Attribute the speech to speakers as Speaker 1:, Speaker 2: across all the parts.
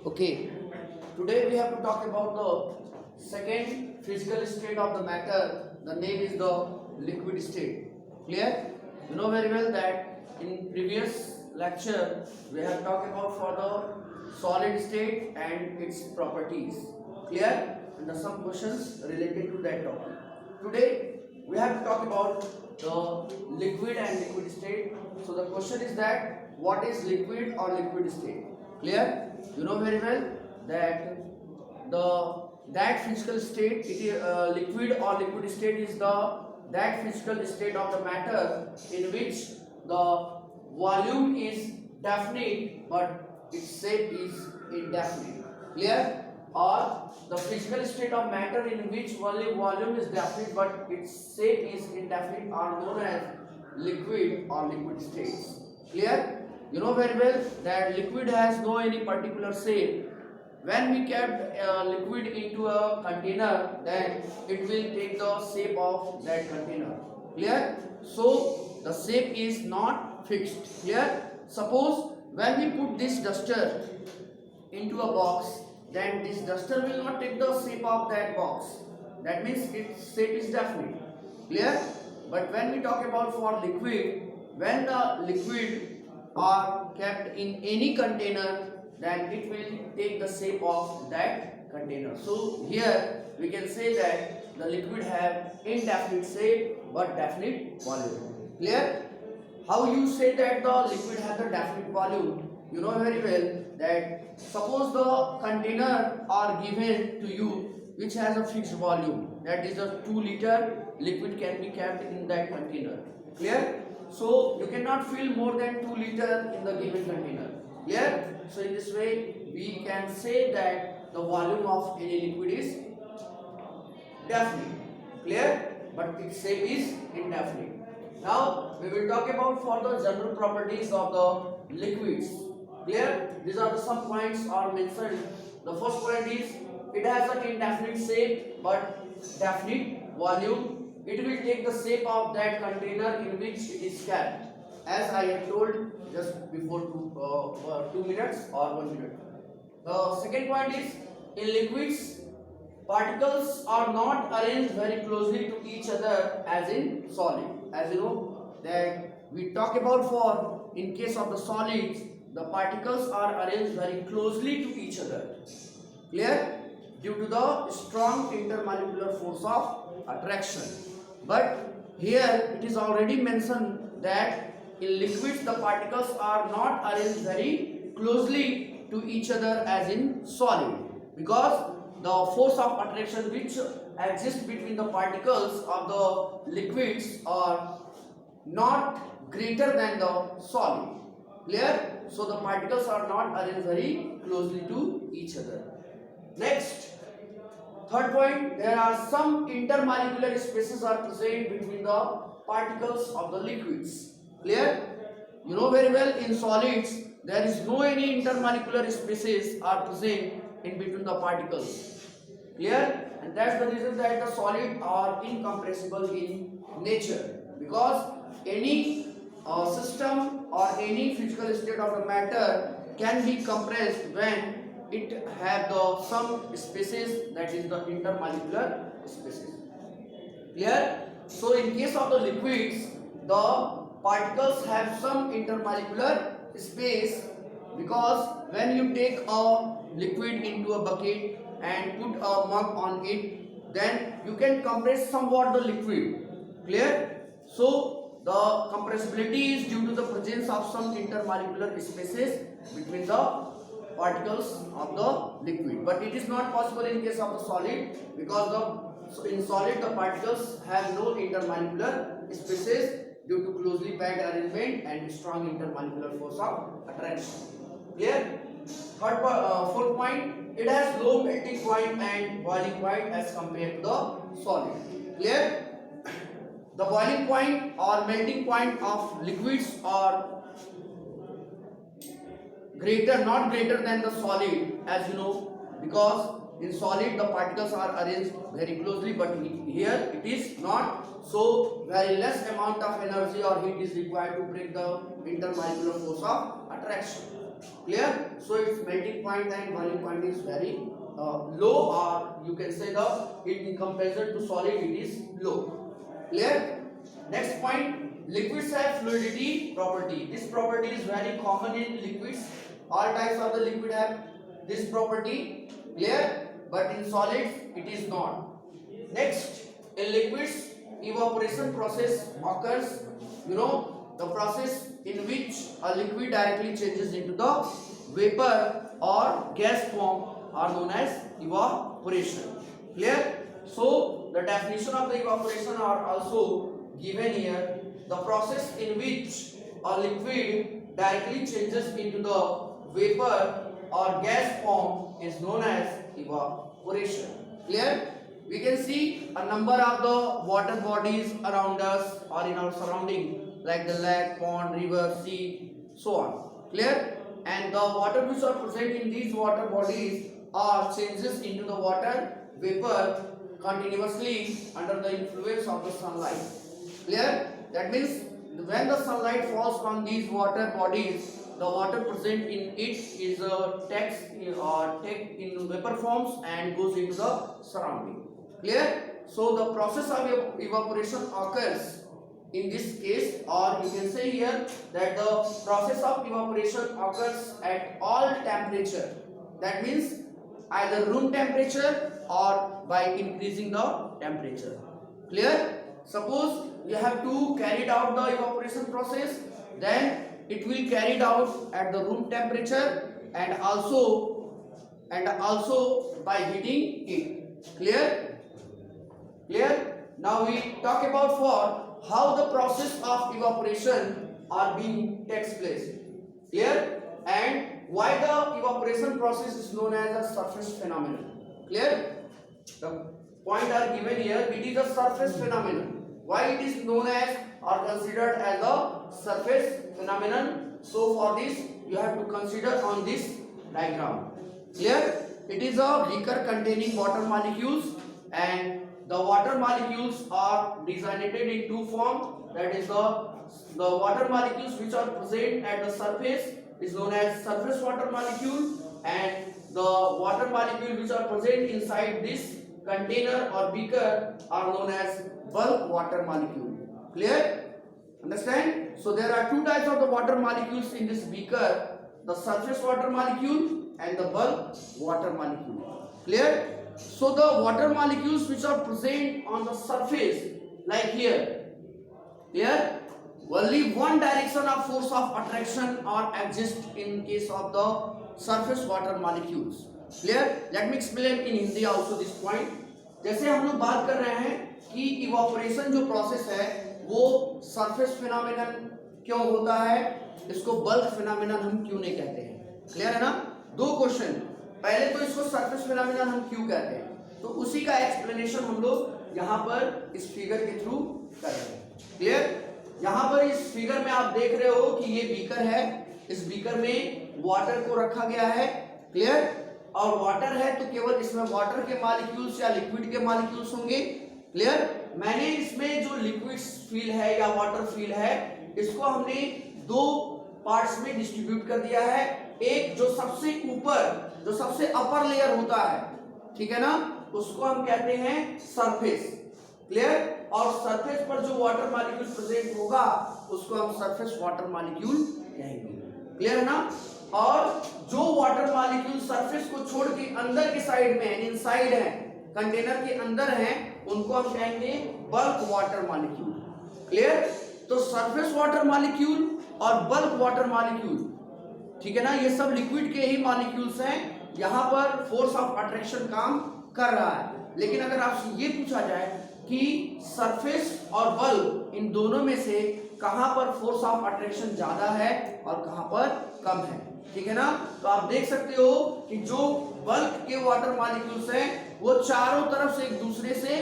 Speaker 1: Okay, today we have to talk about the second physical state of the matter. The name is the liquid state. Clear? You know very well that in previous lecture we have talked about for the solid state and its properties. Clear? And there are some questions related to that topic. Today we have to talk about the liquid and liquid state. So the question is that what is liquid or liquid state? Clear? You know very well that that physical state, it is liquid or liquid state is that physical state of the matter in which the volume is definite but its shape is indefinite. Clear? Or the physical state of matter in which only volume is definite but its shape is indefinite are known as liquid or liquid states. Clear? You know very well that liquid has no any particular shape. When we kept liquid into a container, then it will take the shape of that container. Clear? So the shape is not fixed. Clear? Suppose when we put this duster into a box, then this duster will not take the shape of that box. That means its shape is definite. Clear? But when we talk about for liquid, when the liquid are kept in any container, then it will take the shape of that container. So here we can say that the liquid have indefinite shape but definite volume. Clear? How you say that the liquid has a definite volume? You know very well that suppose the container are given to you which has a fixed volume, that is a 2 liter liquid can be kept in that container. Clear? So you cannot fill more than 2 liter in the given container. Clear? So in this way we can say that the volume of any liquid is definite. Clear? But its shape is indefinite. Now we will talk about for the general properties of the liquids. Clear? These are the some points are mentioned. The first point is it has an indefinite shape but definite volume. It will take the shape of that container in which it is kept, as I have told just before 2 minutes or 1 minute. The second point is in liquids, particles are not arranged very closely to each other as in solid. As you know that we talk about for in case of the solids, the particles are arranged very closely to each other. Clear? Due to the strong intermolecular force of attraction. But here it is already mentioned that in liquids the particles are not arranged very closely to each other as in solid, because the force of attraction which exists between the particles of the liquids are not greater than the solid. Clear? So the particles are not arranged very closely to each other. Next, third point, there are some intermolecular spaces are present between the particles of the liquids. Clear? You know very well in solids there is no any intermolecular spaces are present in between the particles. Clear? And that's the reason that the solid are incompressible in nature, because any system or any physical state of the matter can be compressed when it have the some spaces, that is the intermolecular spaces. Clear? So in case of the liquids, the particles have some intermolecular space, because when you take a liquid into a bucket and put a mug on it, then you can compress somewhat the liquid. Clear? So the compressibility is due to the presence of some intermolecular spaces between the particles of the liquid, but it is not possible in case of the solid, because in solid the particles have no intermolecular spaces due to closely packed arrangement and strong intermolecular force of attraction. Clear? Fourth point, it has low melting point and boiling point as compared to the solid. Clear? The boiling point or melting point of liquids are not greater than the solid, as you know, because in solid the particles are arranged very closely, but here it is not. So very less amount of energy or heat is required to break the intermolecular force of attraction. clear? So its melting point and boiling point is very low, or you can say the in comparison to solid it is low, clear? Next point, liquids have fluidity property. This property is very common in liquids. All types of the liquid have this property, clear? But in solids it is not. Next, in liquids evaporation process occurs, the process in which a liquid directly changes into the vapor or gas form are known as evaporation, clear? So the definition of the evaporation are also given here. The process in which a liquid directly changes into the vapor or gas form is known as evaporation, clear? We can see a number of the water bodies around us or in our surrounding, like the lake, pond, river, sea, so on, clear? And the water which are present in these water bodies are changes into the water vapor continuously under the influence of the sunlight, clear? That means when the sunlight falls on these water bodies, the water present in it is take in vapor forms and goes into the surrounding, clear? So the process of evaporation occurs in this case, or you can say here that the process of evaporation occurs at all temperature. That means either room temperature or by increasing the temperature, clear? Suppose you have to carry out the evaporation process, then it will carried out at the room temperature and also by heating it, clear? Now we talk about for how the process of evaporation are being takes place, clear? And why the evaporation process is known as a surface phenomenon, clear? The point are given here. It is a surface phenomenon. Why it is known as or considered as a surface phenomenon? So for this you have to consider on this diagram, clear? It is a beaker containing water molecules, and the water molecules are designated in two forms. That is the water molecules which are present at the surface is known as surface water molecule, and the water molecule which are present inside this container or beaker are known as bulk water molecule, clear? Understand? So there are two types of the water molecules in this beaker, the surface water molecule and the bulk water molecule, clear? So the water molecules which are present on the surface, like here, clear? Only one direction of force of attraction or exist in case of the surface water molecules, clear? Let me explain in Hindi also this point. जैसे हम लोग बात कर रहे हैं कि evaporation जो process है वो सरफेस फिनोमेनन क्यों होता है, इसको बल्क फिनोमेनन हम क्यों नहीं कहते हैं, क्लियर है ना? दो क्वेश्चन, पहले तो इसको सरफेस फिनोमेनन हम क्यों कहते हैं, तो उसी का एक्सप्लेनेशन हम लोग यहाँ पर इस फिगर के थ्रू कर रहे हैं, क्लियर? यहाँ पर इस फिगर में आप देख रहे हो कि ये बीकर है, इस बीकर में वाटर को रखा गया है, क्लियर? और वाटर है तो केवल इसमें वाटर के मॉलिक्यूल्स या लिक्विड के मॉलिक्यूल्स होंगे, क्लियर? मैंने इसमें जो लिक्विड फील है या वाटर फील है इसको हमने दो पार्ट्स में डिस्ट्रीब्यूट कर दिया है। एक जो सबसे ऊपर जो सबसे अपर लेयर होता है, ठीक है ना, उसको हम कहते हैं सरफेस, क्लियर? और सरफेस पर जो वाटर मॉलिक्यूल प्रेजेंट होगा उसको हम सरफेस वाटर मॉलिक्यूल कहेंगे, क्लियर है ना? और जो वाटर मॉलिक्यूल सरफेस को छोड़ के अंदर के साइड में इनसाइड है, कंटेनर के अंदर है, उनको हम कहेंगे बल्क वाटर मॉलिक्यूल, क्लियर? तो सरफेस वाटर मॉलिक्यूल और बल्क वाटर मॉलिक्यूल, ठीक है ना, ये सब लिक्विड के ही मॉलिक्यूल्स हैं, यहाँ पर फोर्स ऑफ अट्रैक्शन काम कर रहा है। लेकिन अगर आपसे ये पूछा जाए कि सरफेस और बल्क इन दोनों में से कहां पर फोर्स ऑफ अट्रैक्शन ज्यादा है और कहां पर कम है, ठीक है ना, तो आप देख सकते हो कि जो बल्क के वाटर मॉलिक्यूल्स हैं वो चारों तरफ से एक दूसरे से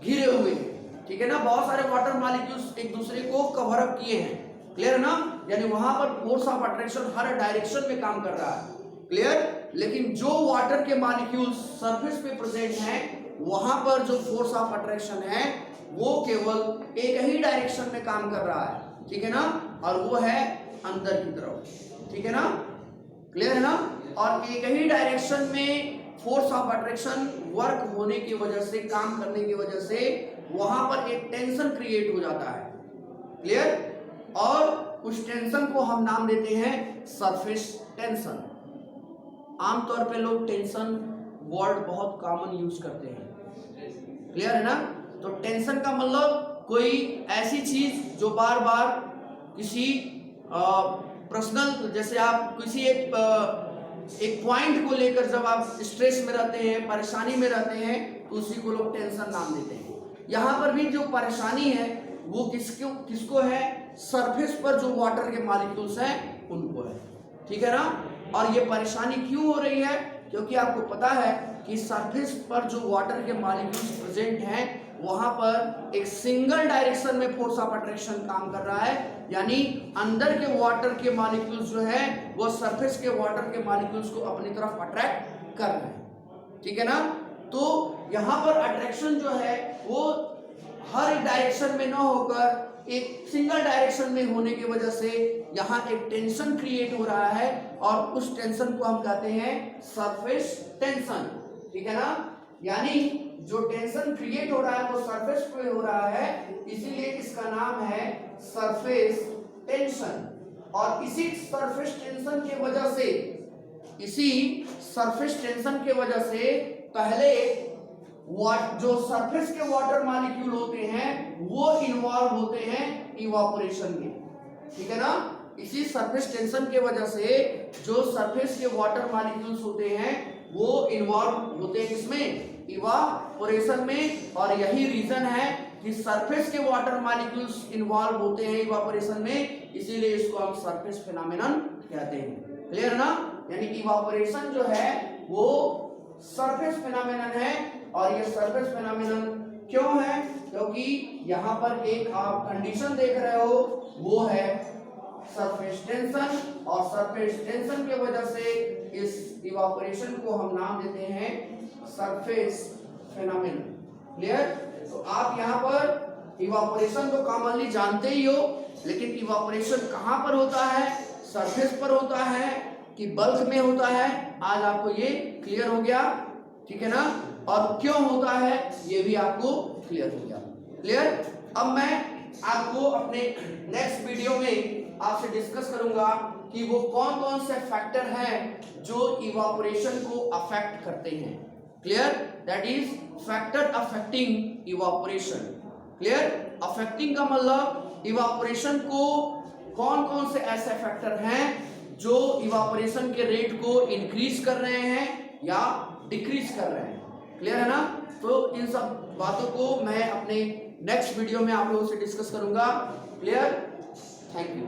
Speaker 1: घिरे हुए हैं, ठीक है ना, बहुत सारे वाटर मॉलिक्यूल्स एक दूसरे को कवर अप किए हैं, क्लियर है ना, यानी वहां पर force of attraction her direction में काम कर रहा है, क्लियर? लेकिन जो वाटर के मॉलिक्यूल्स सरफेस पे प्रेजेंट हैं वहां पर जो फोर्स ऑफ अट्रैक्शन है वो केवल एक ही डायरेक्शन में काम कर रहा है, ठीक है ना, और वो है अंदर की तरफ, ठीक है ना? क्लियर है ना। और एक ही डायरेक्शन में फोर्स ऑफ अट्रैक्शन वर्क होने की वजह से, काम करने की वजह से वहां पर एक टेंशन क्रिएट हो जाता है। क्लियर। और उस टेंशन को हम नाम देते हैं सरफेस टेंशन। आमतौर पे लोग टेंशन वर्ड बहुत कॉमन यूज करते हैं। क्लियर है ना। तो टेंशन का मतलब कोई ऐसी चीज जो बार बार किसी पर्सनल, जैसे आप किसी एक पॉइंट को लेकर जब आप स्ट्रेस में रहते हैं, परेशानी में रहते हैं, तो उसी को लोग टेंशन नाम देते हैं। यहाँ पर भी जो परेशानी है वो किसको है, सरफेस पर जो वाटर के मॉलिक्यूल्स हैं उनको है। ठीक है ना। और ये परेशानी क्यों हो रही है, क्योंकि आपको पता है कि सरफेस पर जो वाटर के मॉलिक्यूल्स प्रेजेंट हैं वहां पर एक सिंगल डायरेक्शन में फोर्स ऑफ अट्रैक्शन काम कर रहा है, यानी अंदर के वाटर के मॉलिक्यूल्स जो है वो सरफेस के वाटर के मॉलिक्यूल्स को अपनी तरफ अट्रैक्ट कर रहे हैं। ठीक है ना। तो यहाँ पर अट्रैक्शन जो है वो हर एक डायरेक्शन में न होकर एक सिंगल डायरेक्शन में होने की वजह से यहाँ एक टेंशन क्रिएट हो रहा है, और उस टेंशन को हम कहते हैं सरफेस टेंशन। ठीक है ना। यानी जो टेंशन क्रिएट हो रहा है वो सरफेस पे हो रहा है, इसीलिए इसका नाम है सरफेस टेंशन। और इसी सरफेस टेंशन के वजह से पहले जो सरफेस के वाटर मॉलिक्यूल होते हैं वो इन्वॉल्व होते हैं इवापोरेशन में। ठीक है ना। इसी सरफेस टेंशन के वजह से जो सरफेस के वाटर मॉलिक्यूल्स होते हैं वो इन्वॉल्व होते हैं इसमें, इवापोरेशन में। और यही रीजन है कि सरफेस के वाटर मॉलिक्यूल्स इन्वॉल्व होते हैं इवापोरेशन में, इसीलिए इसको हम सरफेस फिनोमेनन कहते हैं। क्लियर ना। यानी इवापोरेशन जो है वो सरफेस फिनोमेनन है। और ये सरफेस फिनोमेनन क्यों है, क्योंकि यहाँ पर एक आप कंडीशन देख रहे हो वो है सरफेस टेंशन, और सरफेस टेंशन की वजह से इस इवापोरेशन को हम नाम देते हैं सरफेस फिनोमेनन। क्लियर। तो आप यहाँ पर इवापोरेशन तो कॉमनली जानते ही हो, लेकिन इवापोरेशन कहाँ पर होता है, सरफेस पर होता है कि बल्क में होता है, आज आपको ये क्लियर हो गया। ठीक है ना। और क्यों होता है ये भी आपको क्लियर हो गया। क्लियर। अब मैं आपको अपने नेक्स्ट वीडियो में आपसे डिस्कस करूंगा कि वो कौन कौन से फैक्टर हैं जो इवापोरेशन को अफेक्ट करते हैं। Clear. That is factor affecting evaporation. Clear. Affecting का मतलब इवापोरेशन को कौन कौन से ऐसे फैक्टर हैं जो इवापोरेशन के रेट को इंक्रीज कर रहे हैं या डिक्रीज कर रहे हैं। क्लियर है ना। तो इन सब बातों को मैं अपने नेक्स्ट वीडियो में आप लोगों से डिस्कस करूंगा। क्लियर। Thank you.